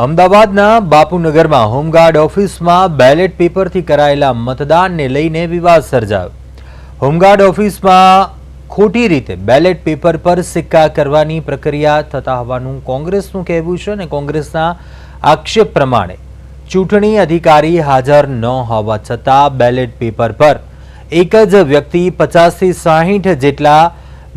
અમદાવાદના બાપુનગરમાં હોમગાર્ડ ઓફિસમાં બેલેટ પેપરથી કરાયેલા મતદાનને લઈને વિવાદ સર્જાયો। હોમગાર્ડ ઓફિસમાં ખોટી રીતે બેલેટ પેપર પર સિક્કા કરવાની પ્રક્રિયા થતા હોવાનું કોંગ્રેસનું કહેવું છે અને કોંગ્રેસના આક્ષેપ પ્રમાણે ચૂંટણી અધિકારી હાજર ન હોવા છતાં બેલેટ પેપર પર એક જ વ્યક્તિ 50 થી 60 જેટલા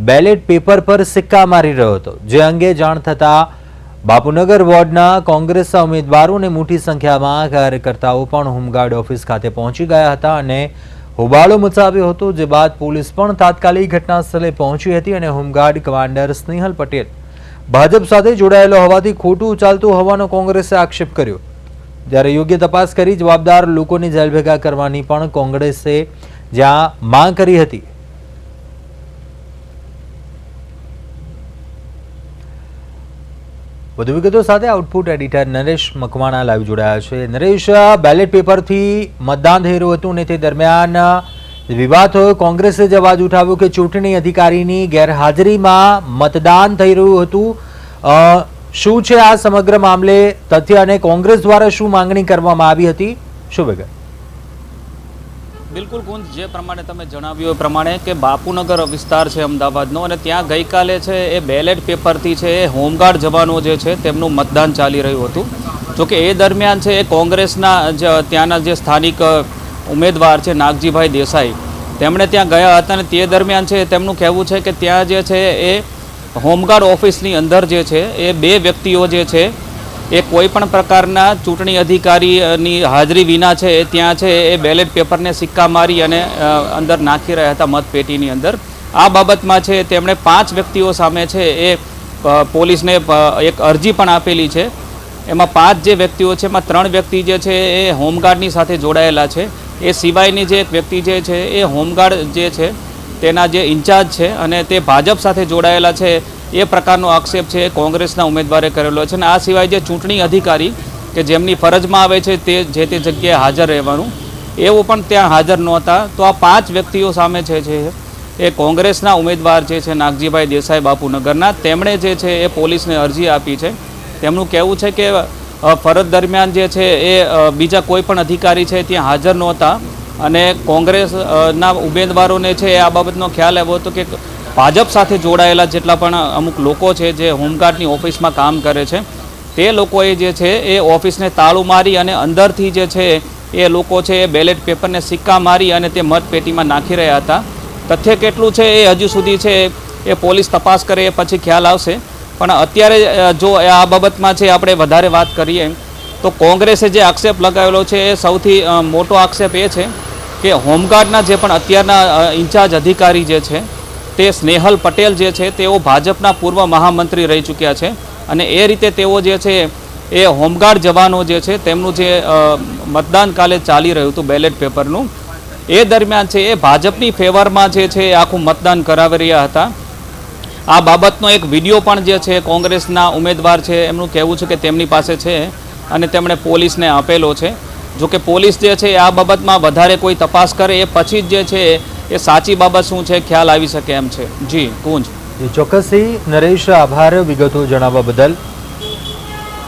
બેલેટ પેપર પર સિક્કા મારી રહ્યો હતો, જે અંગે જાણ થતાં બાપુનગર વોર્ડના કોંગ્રેસના ઉમેદવારોને મોટી સંખ્યામાં કાર્યકર્તાઓ પણ હોમગાર્ડ ઓફિસ ખાતે પહોંચી ગયા હતા અને હોબાળો મચાવ્યો હતો, જે બાદ પોલીસ પણ તાત્કાલિક ઘટના સ્થળે પહોંચી હતી અને હોમગાર્ડ કમાન્ડર સ્નેહલ પટેલ ભાજપ સાથે જોડાયેલો હોવાથી ખોટું ચાલતું હોવાનો કોંગ્રેસે આક્ષેપ કર્યો। જ્યારે યોગ્ય તપાસ કરી જવાબદાર લોકોને જેલ ભેગા કરવાની પણ કોંગ્રેસે જ્યાં માંગ કરી હતી। વધુ વિગતો સાથે output editor Naresh Makwana live જોડાયા છે। નરેશ, બેલેટ પેપરથી મતદાન થઈ રહ્યું હતું અને તે દરમિયાન વિવાદ થયો। કોંગ્રેસે જ અવાજ ઉઠાવ્યો કે ચૂંટણી અધિકારીની ગેરહાજરીમાં મતદાન થઈ રહ્યું હતું। શું છે આ સમગ્ર મામલે તથ્ય અને કોંગ્રેસ દ્વારા શું માંગણી કરવામાં આવી હતી, શું વિગત? બિલકુલ કુંજ, જે પ્રમાણે તમે જણાવ્યું એ પ્રમાણે કે બાપુનગર વિસ્તાર છે અમદાવાદનો અને ત્યાં ગઈકાલે છે એ બેલેટ પેપરથી છે એ હોમગાર્ડ જવાનો જે છે તેમનું મતદાન ચાલી રહ્યું હતું। જોકે એ દરમિયાન છે એ કોંગ્રેસના ત્યાંના જે સ્થાનિક ઉમેદવાર છે નાગજીભાઈ દેસાઈ, તેમણે ત્યાં ગયા હતા અને તે દરમિયાન છે તેમનું કહેવું છે કે ત્યાં જે છે એ હોમગાર્ડ ઓફિસની અંદર જે છે એ બે વ્યક્તિઓ જે છે એ કોઈ પણ પ્રકારના ચૂંટણી અધિકારીની હાજરી વિના છે એ ત્યાં છે એ બેલેટ પેપરને સિક્કા મારી અને અંદર નાખી રહ્યા હતા મતપેટીની અંદર। આ બાબતમાં છે તેમણે 5 વ્યક્તિઓ સામે છે એ પોલીસને એક અરજી પણ આપેલી છે। એમાં 5 જે વ્યક્તિઓ છે એમાં 3 વ્યક્તિ જે છે એ હોમગાર્ડની સાથે જોડાયેલા છે। એ સિવાયની જે એક વ્યક્તિ જે છે એ હોમગાર્ડ જે છે તેના જે ઇન્ચાર્જ છે અને તે ભાજપ સાથે જોડાયેલા છે, એ પ્રકારનો આક્ષેપ છે કોંગ્રેસના ઉમેદવારે કરેલો છે। અને આ સિવાય જે ચૂંટણી અધિકારી કે જેમની ફરજમાં આવે છે તે જે તે જગ્યાએ હાજર રહેવાનું, એવું પણ ત્યાં હાજર નહોતા। તો આ 5 વ્યક્તિઓ સામે છે એ કોંગ્રેસના ઉમેદવાર જે છે નાગજીભાઈ દેસાઈ બાપુનગરના, તેમણે જે છે એ પોલીસને અરજી આપી છે। તેમનું કહેવું છે કે ફરજ દરમિયાન જે છે એ બીજા કોઈ પણ અધિકારી છે ત્યાં હાજર નહોતા અને કોંગ્રેસના ઉમેદવારોને છે આ બાબતનો ખ્યાલ આવ્યો હતો કે ભાજપ સાથે જોડાયેલા જેટલા પણ અમુક લોકો છે જે હોમગાર્ડની ઓફિસમાં કામ કરે છે, તે લોકોએ જે છે એ ઓફિસને તાળું મારી અને અંદરથી જે છે એ લોકો છે એ બેલેટ પેપરને સિક્કા મારી અને તે મતપેટીમાં નાખી રહ્યા હતા। તથ્ય કેટલું છે એ હજુ સુધી છે એ પોલીસ તપાસ કરે એ પછી ખ્યાલ આવશે। પણ અત્યારે જો આ બાબતમાં છે આપણે વધારે વાત કરીએ તો કોંગ્રેસે જે આક્ષેપ લગાવેલો છે એ સૌથી મોટો આક્ષેપ એ છે કે હોમગાર્ડના જે પણ અત્યારના ઇન્ચાર્જ અધિકારી જે છે તે સ્નેહલ પટેલ જે છે તેઓ ભાજપના પૂર્વ મહામંત્રી રહી ચૂક્યા છે અને એ રીતે તેઓ જે છે એ હોમગાર્ડ જવાનો જે છે તેમનું જે મતદાન કાલે ચાલી રહ્યું હતું બેલેટ પેપરનું, એ દરમિયાન છે એ ભાજપની ફેવરમાં જે છે એ આખું મતદાન કરાવી રહ્યા હતા। આ બાબતનો એક વિડીયો પણ જે છે કોંગ્રેસના ઉમેદવાર છે એમનું કહેવું છે કે તેમની પાસે છે અને તેમણે પોલીસને આપેલો છે। જોકે પોલીસ જે છે આ બાબતમાં વધારે કોઈ તપાસ કરે એ પછી જ જે છે એ સાચી બાબત શું છે ખ્યાલ આવી શકે એમ છે। જી કુંજ, ચોક્કસથી નરેશ, આભાર વિગતો જણાવવા બદલ।